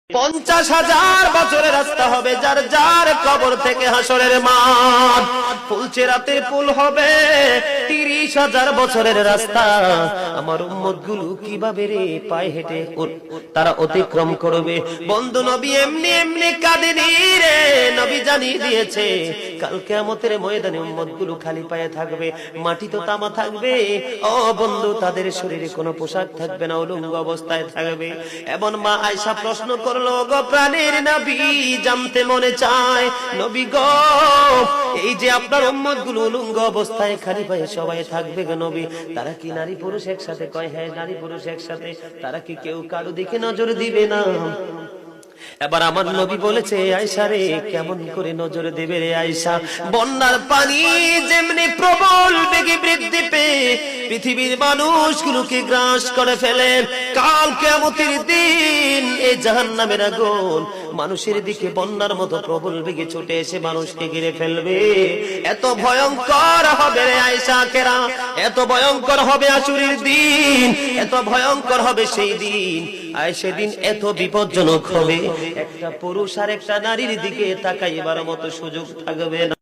50,000 বছরের রাস্তা হবে যার যার কবর থেকে হাসরের মাঠ। ফুলচেরাতের পুল হবে 30,000 বছরের রাস্তা। আমার উম্মত গুলো কিভাবে রে পায়ে হেঁটে তারা অতিক্রম করবে? বন্ধু নবী এমনি এমনি কাঁদেনি রে, নবী জানিয়ে দিয়েছে কাল কিয়ামতের ময়দানে উম্মত গুলো খালি পায়ে থাকবে, মাটি তো তামা থাকবে। ও বন্ধু, তাদের শরীরে কোনো পোশাক থাকবে না, উলঙ্গ অবস্থায় থাকবে। এবং মা আয়েশা প্রশ্ন করলো, গো প্রাণের নবী, জানতে মনে চায় নবী গো, এই যে আপনার উম্মত গুলো উলঙ্গ অবস্থায় খালি পায়ে সবাই থাকবে গো নবী, তারা কি নারী পুরুষ একসাথে? কয় হ্যাঁ, নারী পুরুষ একসাথে। তারা কি কেউ কারো দিকে নজর দিবে না? এবার আমার নবী বলেছে, আয়েশা রে, কেমন করে নজর দেবে রে আয়েশা? বন্যার পানি যেমনি প্রবল বেগে বৃদ্ধি পেয়ে পৃথিবীর মানুষগুলোকে গ্রাস করে ফেলে, কাল কিয়ামতের দিন এই জাহান্নামের আগুন মানুষের দিকে বন্যার মতো প্রবল বেগে ছুটে এসে মানুষকে ঘিরে ফেলবে। এত ভয়ঙ্কর হবে রে আয়েশা কেরা, এত ভয়ঙ্কর হবে আশুরের দিন, এত ভয়ঙ্কর হবে সেই দিন। আর সেদিন এত বিপজ্জনক হবে, একটা পুরুষ আর একটা নারীর দিকে তাকাইবার মতো সুযোগ থাকবে না।